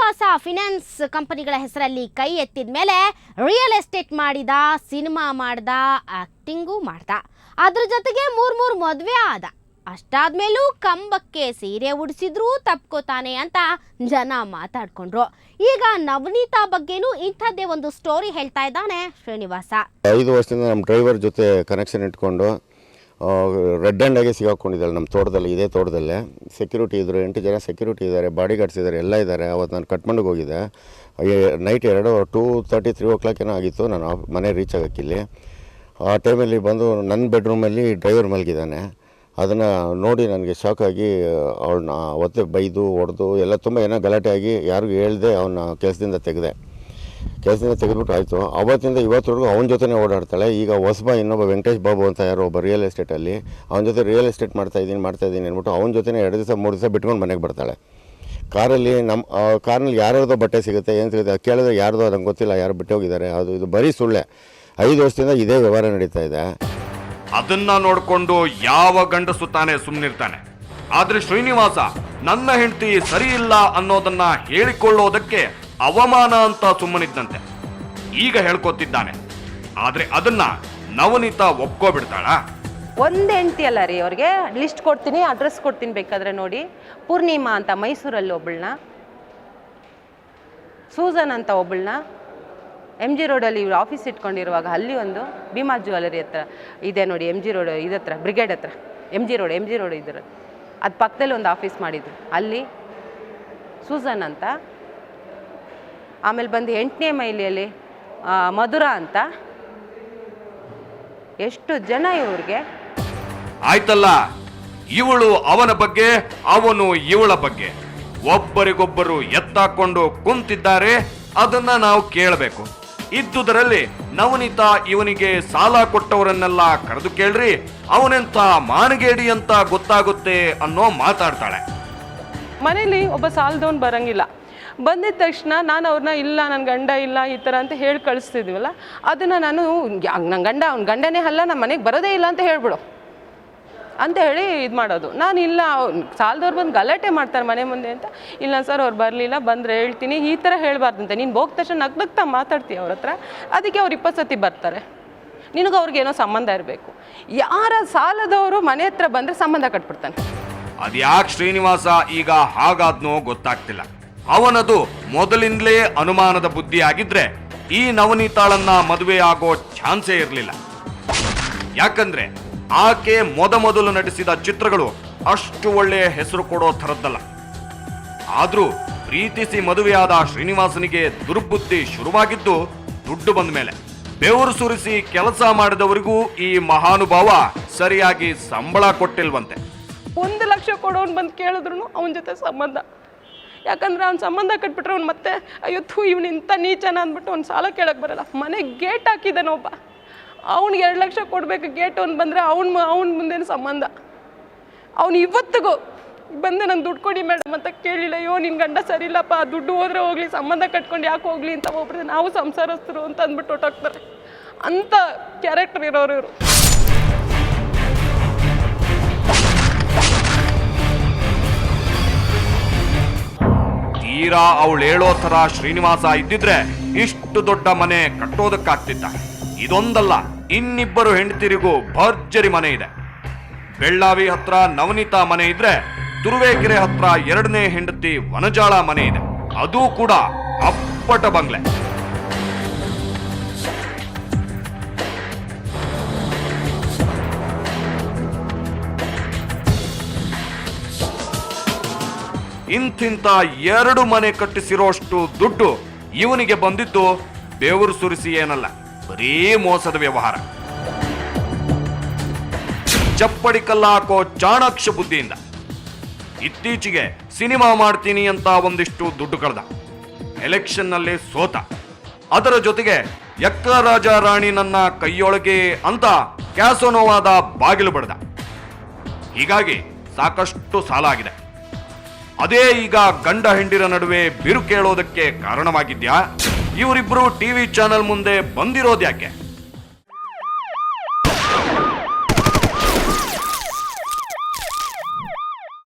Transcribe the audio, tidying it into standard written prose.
Srinivasa finance ಕಂಪನಿಗಳ ಹೆಸರಲ್ಲಿ ಕೈ ಎತ್ತಿದ ಮೇಲೆ ರಿಯಲ್ ಎಸ್ಟೇಟ್ ಮಾಡಿದ, ಸಿನಿಮಾ ಮಾಡ್ದ, ಆಕ್ಟಿಂಗು ಮಾಡ್ದ, ಅದ್ರ ಜೊತೆಗೆ ಮೂರ್ ಮದುವೆ ಆದ. ಅಷ್ಟಾದ್ಮೇಲೂ ಕಂಬಕ್ಕೆ ಸೀರೆ ಉಡಿಸಿದ್ರೂ ತಪ್ಕೋತಾನೆ ಅಂತ ಜನ ಮಾತಾಡ್ಕೊಂಡ್ರು. ಈಗ ನವನೀತಾ ಬಗ್ಗೆನೂ ಇಂಥದ್ದೇ ಒಂದು ಸ್ಟೋರಿ ಹೇಳ್ತಾ ಇದ್ದಾನೆ ಶ್ರೀನಿವಾಸ. 5 ವರ್ಷದಿಂದ ನಮ್ಮ ಡ್ರೈವರ್ ಜೊತೆ ಕನೆಕ್ಷನ್ ಇಟ್ಕೊಂಡು ರೆಡ್ ಹ್ಯಾಂಡಾಗೆ ಸಿಗಾಕೊಂಡಿದ್ದಾಳೆ ನಮ್ಮ ತೋಟದಲ್ಲಿ. ಇದೇ ತೋಟದಲ್ಲೇ ಸೆಕ್ಯೂರಿಟಿ ಇದ್ದರು, 8 ಜನ ಸೆಕ್ಯೂರಿಟಿ ಇದ್ದಾರೆ, ಬಾಡಿ ಗಾರ್ಡ್ಸ್ ಇದ್ದಾರೆ, ಎಲ್ಲ ಇದ್ದಾರೆ. ಅವತ್ತು ನಾನು ಕಟ್ಮಂಡಿಗೆ ಹೋಗಿದ್ದೆ. ನೈಟ್ 2:30, 3 o'clock ಏನೋ ಆಗಿತ್ತು. ನಾನು ಮನೆ ರೀಚ್ ಆಗೋಕ್ಕಿಲ್ಲಿ. ಆ ಟೈಮಲ್ಲಿ ಬಂದು ನನ್ನ ಬೆಡ್ರೂಮಲ್ಲಿ ಡ್ರೈವರ್ ಮಲಗಿದ್ದಾನೆ. ಅದನ್ನು ನೋಡಿ ನನಗೆ ಶಾಕ್ ಆಗಿ ಅವಳನ್ನ ಒತ್ತೆ ಬೈದು ಹೊಡೆದು ಎಲ್ಲ ತುಂಬ ಏನೋ ಗಲಾಟೆ ಆಗಿ ಯಾರಿಗೂ ಹೇಳ್ದೆ ಅವನ್ನ ಕೆಲಸದಿಂದ ತೆಗೆದ್ಬಿಟ್ಟು ಆಯಿತು. ಅವತ್ತಿಂದ ಇವತ್ತವರೆಗೂ ಅವನ ಜೊತೆನೇ ಓಡಾಡ್ತಾಳೆ. ಈಗ ಹೊಸಬ ಇನ್ನೊಬ್ಬ ವೆಂಕಟೇಶ್ ಬಾಬು ಅಂತ ಯಾರೋ ಒಬ್ಬ ರಿಯಲ್ ಎಸ್ಟೇಟಲ್ಲಿ ಅವನ ಜೊತೆ ರಿಯಲ್ ಎಸ್ಟೇಟ್ ಮಾಡ್ತಾಯಿದ್ದೀನಿ ಅಂದ್ಬಿಟ್ಟು ಅವನ ಜೊತೆನೇ 2 ದಿವಸ 3 ದಿವಸ ಬಿಟ್ಕೊಂಡು ಮನೆಗೆ ಬರ್ತಾಳೆ. ಕಾರಲ್ಲಿ ಕಾರ್ನಲ್ಲಿ ಯಾರ್ಯಾರ್ದೋ ಬಟ್ಟೆ ಸಿಗುತ್ತೆ, ಏನು ಸಿಗುತ್ತೆ ಕೇಳಿದ್ರೆ ಯಾರ್ದೋ ನಂಗೆ ಗೊತ್ತಿಲ್ಲ, ಯಾರು ಬಿಟ್ಟು ಹೋಗಿದ್ದಾರೆ. ಇದು ಬರೀ ಸುಳ್ಳೆ. 5 ವರ್ಷದಿಂದ ಇದೇ ವ್ಯವಹಾರ ನಡೀತಾ ಇದೆ. ಅದನ್ನ ನೋಡ್ಕೊಂಡು ಯಾವ ಗಂಡಸು ತಾನೇ ಸುಮ್ಮನಿರ್ತಾನೆ. ಆದ್ರೆ ಶ್ರೀನಿವಾಸ ನನ್ನ ಹೆಂಡತಿ ಸರಿ ಇಲ್ಲ ಅನ್ನೋದನ್ನ ಹೇಳಿಕೊಳ್ಳೋದಕ್ಕೆ ಅವಮಾನ ಅಂತ ಸುಮ್ಮನಿದ್ದಂತೆ. ಈಗ ಹೇಳ್ಕೊತಿದ್ದಾನೆ. ಆದ್ರೆ ಅದನ್ನ ನವನೀತಾ ಒಪ್ಕೋಬಿಡ್ತಾಳ? ಒಂದು ಹೆಂಡತಿ ಅಲ್ಲ ರೀ, ಅವ್ರಿಗೆ ಲಿಸ್ಟ್ ಕೊಡ್ತೀನಿ, ಅಡ್ರೆಸ್ ಕೊಡ್ತೀನಿ, ಬೇಕಾದ್ರೆ ನೋಡಿ. ಪೂರ್ಣಿಮಾ ಅಂತ ಮೈಸೂರಲ್ಲಿ ಒಬ್ಬಳನ್ನ, ಸೂಸನ್ ಅಂತ ಒಬ್ಬಳನ್ನ, MG ರೋಡಲ್ಲಿ ಇವ್ರು ಆಫೀಸ್ ಇಟ್ಕೊಂಡಿರುವಾಗ ಅಲ್ಲಿ ಒಂದು ಭೀಮಾ ಜ್ಯುವೆಲರಿ ಹತ್ರ ಇದೆ ನೋಡಿ, MG ರೋಡ್ ಇದತ್ರ, ಬ್ರಿಗೇಡ್ ಹತ್ರ MG ರೋಡ್ ಇದ್ರ ಅದು ಪಕ್ಕದಲ್ಲಿ ಒಂದು ಆಫೀಸ್ ಮಾಡಿದ್ರು, ಅಲ್ಲಿ ಸೂಸನ್ ಅಂತ. ಆಮೇಲೆ ಬಂದು 8ನೇ ಮೈಲಿಯಲ್ಲಿ ಮಧುರಾ ಅಂತ. ಎಷ್ಟು ಜನ ಇವ್ರಿಗೆ. ಆಯ್ತಲ್ಲ, ಇವಳು ಅವನ ಬಗ್ಗೆ, ಅವನು ಇವಳ ಬಗ್ಗೆ ಒಬ್ಬರಿಗೊಬ್ಬರು ಎತ್ತಾಕೊಂಡು ಕುಂತಿದ್ದಾರೆ. ಅದನ್ನ ನಾವು ಕೇಳಬೇಕು. ಇದ್ದುದರಲ್ಲಿ ನವನೀತಾ ಇವನಿಗೆ ಸಾಲ ಕೊಟ್ಟವರನ್ನೆಲ್ಲ ಕರೆದು ಕೇಳ್ರಿ, ಅವನೆಂತ ಮಾನಗೇಡಿ ಅಂತ ಗೊತ್ತಾಗುತ್ತೆ ಅನ್ನೋ ಮಾತಾಡ್ತಾಳೆ. ಮನೇಲಿ ಒಬ್ಬ ಸಾಲದವನು ಬರಂಗಿಲ್ಲ. ಬಂದಿದ ತಕ್ಷಣ ನಾನು ಅವ್ರನ್ನ ಇಲ್ಲ, ನನ್ನ ಗಂಡ ಇಲ್ಲ ಈ ಥರ ಅಂತ ಹೇಳಿ ಕಳಿಸ್ತಿದ್ವಲ್ಲ, ಅದನ್ನು ನಾನು ಅವ್ನ ಗಂಡನೇ ಅಲ್ಲ, ನಮ್ಮ ಮನೆಗೆ ಬರೋದೇ ಇಲ್ಲ ಅಂತ ಹೇಳ್ಬಿಡು ಅಂತ ಹೇಳಿ ಇದು ಮಾಡೋದು. ನಾನು ಇಲ್ಲ, ಸಾಲದವ್ರು ಬಂದು ಗಲಾಟೆ ಮಾಡ್ತಾರೆ ಮನೆ ಮುಂದೆ ಅಂತ. ಇಲ್ಲ ಸರ್ ಅವ್ರು ಬರಲಿಲ್ಲ, ಬಂದರೆ ಹೇಳ್ತೀನಿ, ಈ ಥರ ಹೇಳಬಾರ್ದಂತೆ. ನೀನು ಹೋದ ತಕ್ಷಣ ನಗ್ನಗ್ತಾ ಮಾತಾಡ್ತೀವಿ ಅವ್ರ ಹತ್ರ, ಅದಕ್ಕೆ ಅವ್ರು 20 ಸತಿ ಬರ್ತಾರೆ. ನಿನಗೆ ಅವ್ರಿಗೇನೋ ಸಂಬಂಧ ಇರಬೇಕು. ಯಾರ ಸಾಲದವರು ಮನೆ ಹತ್ರ ಬಂದರೆ ಸಂಬಂಧ ಕಟ್ಬಿಡ್ತಾನೆ. ಅದ್ಯಾಕೆ ಶ್ರೀನಿವಾಸ ಈಗ ಹಾಗಾದ್ನೋ ಗೊತ್ತಾಗ್ತಿಲ್ಲ. ಅವನದು ಮೊದಲಿಂದಲೇ ಅನುಮಾನದ ಬುದ್ಧಿ ಆಗಿದ್ರೆ ಈ ನವನೀತಾಳನ್ನ ಮದುವೆ ಆಗೋ ಚಾನ್ಸೇ ಇರಲಿಲ್ಲ. ಯಾಕಂದ್ರೆ ಆಕೆ ಮೊದಲು ನಟಿಸಿದ ಚಿತ್ರಗಳು ಅಷ್ಟು ಒಳ್ಳೆಯ ಹೆಸರು ಕೊಡೋ ಥರದ್ದಲ್ಲ. ಆದ್ರೂ ಪ್ರೀತಿಸಿ ಮದುವೆಯಾದ ಶ್ರೀನಿವಾಸನಿಗೆ ದುರ್ಬುದ್ಧಿ ಶುರುವಾಗಿದ್ದು ದುಡ್ಡು ಬಂದ ಮೇಲೆ. ಬೆವರು ಸುರಿಸಿ ಕೆಲಸ ಮಾಡಿದವರಿಗೂ ಈ ಮಹಾನುಭಾವ ಸರಿಯಾಗಿ ಸಂಬಳ ಕೊಟ್ಟಿಲ್ವಂತೆ. 1 ಲಕ್ಷ ಕೊಡೋನು ಬಂದು ಕೇಳಿದ್ರು ಅವನ ಜೊತೆ ಸಂಬಂಧ. ಯಾಕಂದ್ರೆ ಅವ್ನು ಸಂಬಂಧ ಕಟ್ಬಿಟ್ರೆ ಅವ್ನು ಮತ್ತೆ ಅಯ್ಯೋ ಇವನು ಇಂಥ ನೀಚನ ಅಂದ್ಬಿಟ್ಟು ಅವ್ನು ಸಾಲ ಕೇಳಕ್ಕೆ ಬರಲ್ಲ. ಮನೆಗೆ ಗೇಟ್ ಹಾಕಿದ್ದಾನೆ ಒಬ್ಬ, ಅವ್ನಿಗೆ 2 ಲಕ್ಷ ಕೊಡಬೇಕು. ಗೇಟ್ ಅವ್ನು ಬಂದರೆ ಅವ್ನ ಮುಂದೇನು ಸಂಬಂಧ. ಅವ್ನು ಇವತ್ತಿಗೂ ಬಂದೆ ನಾನು ದುಡ್ಡು ಕೊಡಿ ಮೇಡಮ್ ಅಂತ ಕೇಳಿಲ್ಲ. ಅಯ್ಯೋ ನಿನ್ನ ಗಂಡ ಸರಿ ಇಲ್ಲಪ್ಪ, ದುಡ್ಡು ಹೋದ್ರೆ ಹೋಗ್ಲಿ, ಸಂಬಂಧ ಕಟ್ಕೊಂಡು ಯಾಕೆ ಹೋಗ್ಲಿ ಅಂತ ಒಬ್ರು ನಾವು ಸಂಸಾರಸ್ಥರು ಅಂತ ಅಂದ್ಬಿಟ್ಟು ಹೊಟ್ಟೋಗ್ತಾರೆ. ಅಂಥ ಕ್ಯಾರೆಕ್ಟರ್ ಇರೋರು ಇವರು. ತೀರಾ ಅವಳು ಹೇಳೋ ಥರ ಶ್ರೀನಿವಾಸ ಇದ್ದಿದ್ರೆ ಇಷ್ಟು ದೊಡ್ಡ ಮನೆ ಕಟ್ಟೋದಕ್ಕಾಗ್ತಿದ್ದ. ಇದೊಂದಲ್ಲ, ಇನ್ನಿಬ್ಬರು ಹೆಂಡತಿರಿಗೂ ಭರ್ಜರಿ ಮನೆ ಇದೆ. ಬೆಳ್ಳಾವಿ ಹತ್ರ ನವನೀತಾ ಮನೆ ಇದ್ರೆ, ತುರುವೇಕೆರೆ ಹತ್ರ 2ನೇ ಹೆಂಡತಿ ವನಜಾಳ ಮನೆ ಇದೆ. ಅದು ಕೂಡ ಅಪ್ಪಟ ಬಂಗ್ಲೆ. ಇಂತಿಂತ 2 ಮನೆ ಕಟ್ಟಿಸಿರೋಷ್ಟು ದುಡ್ಡು ಇವನಿಗೆ ಬಂದಿದ್ದು ಬೆವರು ಸುರಿಸಿ ಏನಲ್ಲ, ಬರೀ ಮೋಸದ ವ್ಯವಹಾರ. ಚಪ್ಪಡಿ ಕಲ್ಲ ಹಾಕೋ ಚಾಣಾಕ್ಷ ಬುದ್ಧಿಯಿಂದ ಇತ್ತೀಚೆಗೆ ಸಿನಿಮಾ ಮಾಡ್ತೀನಿ ಅಂತ ಒಂದಿಷ್ಟು ದುಡ್ಡು ಕಳೆದ. ಎಲೆಕ್ಷನ್ ನಲ್ಲಿ ಸೋತ. ಅದರ ಜೊತೆಗೆ ಯಕ್ಕ ರಾಜ ರಾಣಿ ನನ್ನ ಕೈಯೊಳಗೆ ಅಂತ ಕ್ಯಾಸೋನೋವಾದ ಬಾಗಿಲು ಬಡ್ದ. ಹೀಗಾಗಿ ಸಾಕಷ್ಟು ಸಾಲ ಆಗಿದೆ. ಅದೇ ಈಗ ಗಂಡ ಹೆಂಡಿರ ನಡುವೆ ಬಿರು ಕೇಳೋದಕ್ಕೆ ಕಾರಣವಾಗಿದ್ಯಾ? ಇವರಿಬ್ರು ಟಿವಿ ಚಾನೆಲ್ ಮುಂದೆ ಬಂದಿರೋದ್ಯಾಕೆ?